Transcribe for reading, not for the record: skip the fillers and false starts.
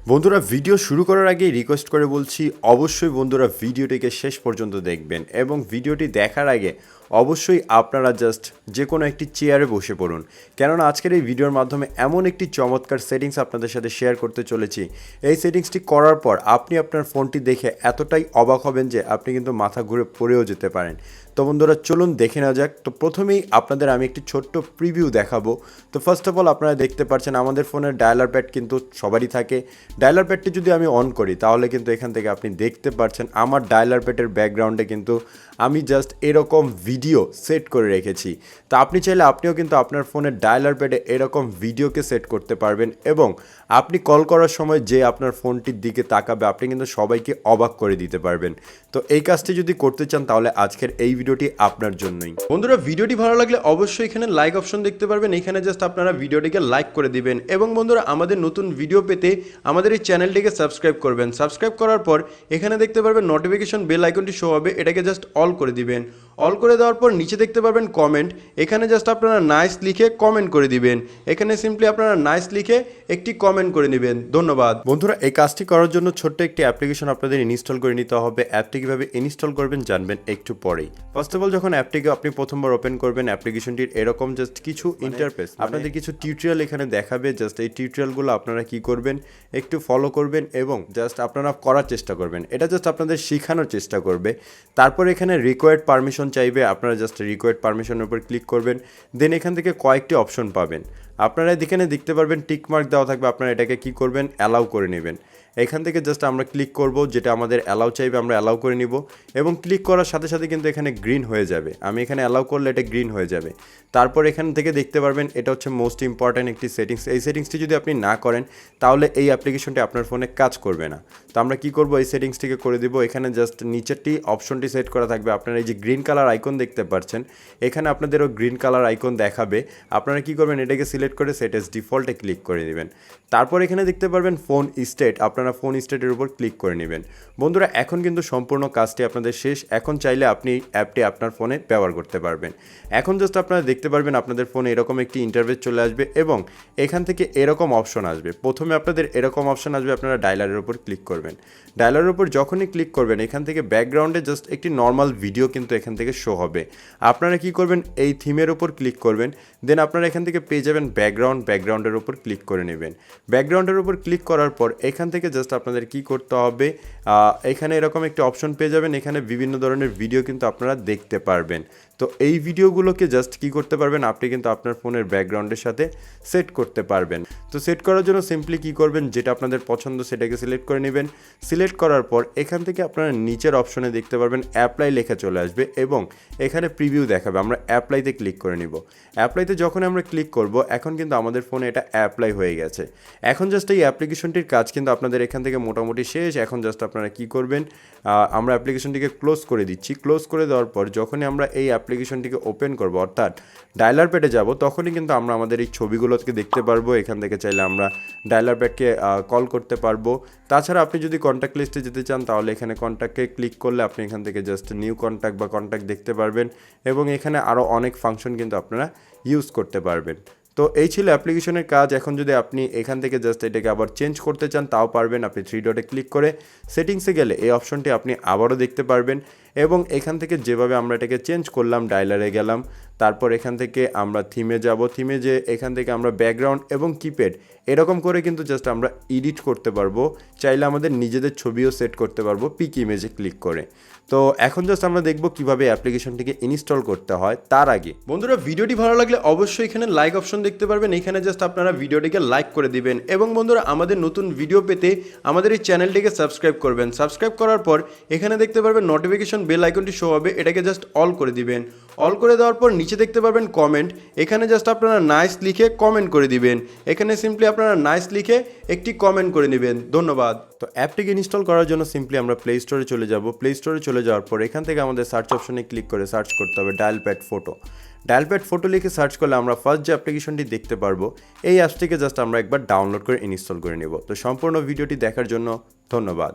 বন্ধুরা ভিডিও শুরু করার আগেই রিকোয়েস্ট করে বলছি অবশ্যই বন্ধুরা ভিডিওটিকে শেষ পর্যন্ত দেখবেন এবং ভিডিওটি দেখার আগে অবশ্যই আপনারা জাস্ট যে কোনো একটি চেয়ারে বসে পড়ুন, কেননা আজকের এই ভিডিওর মাধ্যমে এমন একটি চমৎকার সেটিংস আপনাদের সাথে শেয়ার করতে চলেছি। এই সেটিংসটি করার পর আপনি আপনার ফোনটি দেখে এতটাই অবাক হবেন যে আপনি কিন্তু মাথা ঘুরে পড়েও যেতে পারেন। তো বন্ধুরা চলুন দেখে নেওয়া যাক। তো প্রথমেই আপনাদের আমি একটি ছোট্ট প্রিভিউ দেখাবো। তো ফার্স্ট অফ অল আপনারা দেখতে পাচ্ছেন আমাদের ফোনের ডায়ালার প্যাড কিন্তু সবারই থাকে। ডায়ালার প্যাডটি যদি আমি অন করি তাহলে কিন্তু এখান থেকে আপনি দেখতে পাচ্ছেন আমার ডায়ালার প্যাডের ব্যাকগ্রাউন্ডে কিন্তু আমি জাস্ট এরকম ভিডিও সেট করে রেখেছি। তো আপনি চাইলে আপনিও কিন্তু আপনার ফোনের ডায়ালার প্যাডে এরকম ভিডিওকে সেট করতে পারবেন এবং আপনি কল করার সময় যে আপনার ফোনটির দিকে তাকাবে আপনি কিন্তু সবাইকে অবাক করে দিতে পারবেন। তো এই কাজটি যদি করতে চান তাহলে আজকের এই ভিডিওটি আপনার জন্যই। বন্ধুরা ভিডিওটি ভালো লাগলে অবশ্যই এখানে লাইক অপশন দেখতে পারবেন, এখানে জাস্ট আপনারা ভিডিওটিকে লাইক করে দিবেন এবং বন্ধুরা আমাদের নতুন ভিডিও পেতে আমাদের এই চ্যানেলটিকে সাবস্ক্রাইব করবেন। সাবস্ক্রাইব করার পর এখানে দেখতে পারবেন নোটিফিকেশন বেল আইকনটি শো হবে, এটাকে জাস্ট অল করে দিবেন। অল করে দেওয়ার পর নিচে দেখতে পারবেন কমেন্ট, এখানে জাস্ট আপনারা নাইস লিখে কমেন্ট করে দিবেন। এখানে সিম্পলি আপনারা নাইস লিখে একটি কমেন্ট করে নেবেন। ধন্যবাদ। বন্ধুরা এই কাজটি করার জন্য ছোট্ট একটি অ্যাপ্লিকেশন আপনাদের ইনস্টল করে নিতে হবে। অ্যাপটি কীভাবে ইনস্টল করবেন জানবেন একটু পরেই। ফার্স্ট অফ অল যখন অ্যাপটিকে আপনি প্রথমবার ওপেন করবেন অ্যাপ্লিকেশনটির এরকম জাস্ট কিছু ইন্টারফেস আপনাদের কিছু টিউটোরিয়াল এখানে দেখাবে। জাস্ট এই টিউটোরিয়ালগুলো আপনারা কি করবেন একটু ফলো করবেন এবং জাস্ট আপনারা করার চেষ্টা করবেন। এটা জাস্ট আপনাদের শেখানোর চেষ্টা করবে। তারপর এখানে রিকোয়ার্ড পারমিশন চাইবে, আপনারা জাস্ট রিকোয়ার্ড পারমিশনের উপর ক্লিক করবেন। দেন এখান থেকে কয়েকটি অপশন পাবেন, আপনারা এখানে দেখতে পারবেন টিকমার্ক দেওয়া থাকবে, আপনারা এটাকে কি করবেন অ্যালাউ করে নেবেন। এখান থেকে জাস্ট আমরা ক্লিক করব, যেটা আমাদের অ্যালাউ চাইবে আমরা অ্যালাউ করে নিব এবং ক্লিক করার সাথে সাথে কিন্তু এখানে গ্রিন হয়ে যাবে। আমি এখানে অ্যালাউ করলে এটা গ্রিন হয়ে যাবে। তারপর এখান থেকে দেখতে পারবেন এটা হচ্ছে মোস্ট ইম্পর্ট্যান্ট একটি সেটিংস। এই সেটিংসটি যদি আপনি না করেন তাহলে এই অ্যাপ্লিকেশনটি আপনার ফোনে কাজ করবে না। তো আমরা কি করব এই সেটিংসটিকে করে দিব। এখানে জাস্ট নিচেরটি অপশনটি সেট করা থাকবে, আপনারা এই যে গ্রিন কালার আইকন দেখতে পাচ্ছেন এখানে আপনাদেরও গ্রিন কালার আইকন দেখাবে। আপনারা কি করবেন এটাকে সিলেক্ট করে সেট এস ডিফল্টে ক্লিক করে নেবেন। তারপর এখানে দেখতে পারবেন ফোন স্টেট, আপনারা ফোন স্টেটের উপর ক্লিক করে নেবেন। বন্ধুরা এখন কিন্তু সম্পূর্ণ কাজটি আপনাদের শেষ। এখন চাইলে আপনি অ্যাপটি আপনার ফোনে ব্যবহার করতে পারবেন। এখন জাস্ট আপনারা দেখতে পারবেন আপনাদের ফোনে এরকম একটি ইন্টারফেস চলে আসবে এবং এখান থেকে এরকম অপশন আসবে। প্রথমে আপনাদের এরকম অপশন আসবে, আপনারা ডায়ালারের উপর ক্লিক করবেন। ডায়ালারের উপর যখনই ক্লিক করবেন এখান থেকে ব্যাকগ্রাউন্ডে জাস্ট একটি নর্মাল ভিডিও কিন্তু এখান থেকে শো হবে। আপনারা কি করবেন এই থিমের উপর ক্লিক করবেন, দেন আপনারা এখান থেকে পেয়ে যাবেন ব্যাকগ্রাউন্ডের উপর ক্লিক করে নেবেন। ব্যাকগ্রাউন্ডের উপর ক্লিক করার পর এখান থেকে জাস্ট আপনাদের কি করতে হবে, এখানে এরকম একটি অপশন পেয়ে যাবেন, এখানে বিভিন্ন ধরনের ভিডিও কিন্তু আপনারা দেখতে পারবেন। তো এই ভিডিওগুলোকে জাস্ট কি করতে পারবেন আপনি কিন্তু আপনার ফোনের ব্যাকগ্রাউন্ডের সাথে সেট করতে পারবেন। তো সেট করার জন্য সিম্পলি কি করবেন, যেটা আপনাদের পছন্দ সেটাকে সিলেক্ট করে নেবেন। সিলেক্ট করার পর এখান থেকে আপনারা নিচের অপশনে দেখতে পারবেন অ্যাপ্লাই লেখা চলে আসবে এবং এখানে প্রিভিউ দেখাবে। আমরা অ্যাপ্লাইতে ক্লিক করে নিব। অ্যাপ্লাইতে যখন আমরা ক্লিক করব এখন কিন্তু আমাদের ফোনে এটা অ্যাপ্লাই হয়ে গেছে। এখন জাস্ট এই অ্যাপ্লিকেশনটির কাজ কিন্তু আপনাদের এখান থেকে মোটামুটি শেষ। এখন জাস্ট আপনারা কি করবেন, আমরা অ্যাপ্লিকেশনটিকে ক্লোজ করে দিচ্ছি। ক্লোজ করে দেওয়ার পর যখনই আমরা এই অ্যাপ্লিকেশনটিকে ওপেন করব অর্থাৎ ডায়ালার প্যাডে যাব তখনই কিন্তু আমরা আমাদের এই ছবিগুলোকে দেখতে পারবো। এখান থেকে চাইলে আমরা ডায়ালার প্যাডকে কল করতে পারবো। তাছাড়া আপনি যদি কন্ট্যাক্ট লিস্টে যেতে চান তাহলে এখানে কন্ট্যাক্টে ক্লিক করলে আপনি এখান থেকে জাস্ট নিউ কন্ট্যাক্ট বা কন্ট্যাক্ট দেখতে পারবেন এবং এখানে আরও অনেক ফাংশন কিন্তু আপনারা ইউজ করতে পারবেন। তো এই ছিল অ্যাপ্লিকেশনের কাজ। এখন যদি আপনি এখান থেকে জাস্ট এটাকে আবার চেঞ্জ করতে চান তাও পারবেন। আপনি থ্রি ডটে ক্লিক করে সেটিংসে গেলে এই অপশনটি আপনি আবারও দেখতে পারবেন এবং এখান থেকে যেভাবে আমরা এটাকে চেঞ্জ করলাম ডায়ালারে গেলাম, তারপর এখান থেকে আমরা থিমে যাব। থিমে যে এখান থেকে আমরা ব্যাকগ্রাউন্ড এবং কিপ্যাড এরকম করে কিন্তু জাস্ট আমরা এডিট করতে পারবো। চাইলে আমাদের নিজেদের ছবিও সেট করতে পারবো পিক ইমেজে ক্লিক করে। তো এখন জাস্ট আমরা দেখবো কিভাবে অ্যাপ্লিকেশনটিকে ইনস্টল করতে হয়। তার আগে বন্ধুরা ভিডিওটি ভালো লাগলে অবশ্যই এখানে লাইক অপশন দেখতে পারবেন, এখানে জাস্ট আপনারা ভিডিওটিকে লাইক করে দিবেন এবং বন্ধুরা আমাদের নতুন ভিডিও পেতে আমাদের এই চ্যানেলটিকে সাবস্ক্রাইব করবেন। সাবস্ক্রাইব করার পর এখানে দেখতে পারবেন নোটিফিকেশন বেল আইকনটি শো হবে, এটাকে জাস্ট অল করে দিবেন। অল করে দেওয়ার পর নিচে দেখতে পারবেন কমেন্ট, এখানে জাস্ট আপনারা নাইস লিখে কমেন্ট করে দিবেন। এখানে সিম্পলি আপনারা নাইস লিখে একটি কমেন্ট করে নেবেন। ধন্যবাদ। তো অ্যাপটিকে ইনস্টল করার জন্য সিম্পলি আমরা প্লে স্টোরে চলে যাব। প্লে স্টোরে চলে যাওয়ার পর এখান থেকে আমাদের সার্চ অপশনে ক্লিক করে সার্চ করতে হবে ডায়ালপ্যাড ফটো। ডায়ালপ্যাড ফটো লিখে সার্চ করলে আমরা ফার্স্ট যে অ্যাপ্লিকেশনটি দেখতে পারবো এই অ্যাপসটিকে জাস্ট আমরা একবার ডাউনলোড করে ইনস্টল করে নেব। তো সম্পূর্ণ ভিডিওটি দেখার জন্য ধন্যবাদ।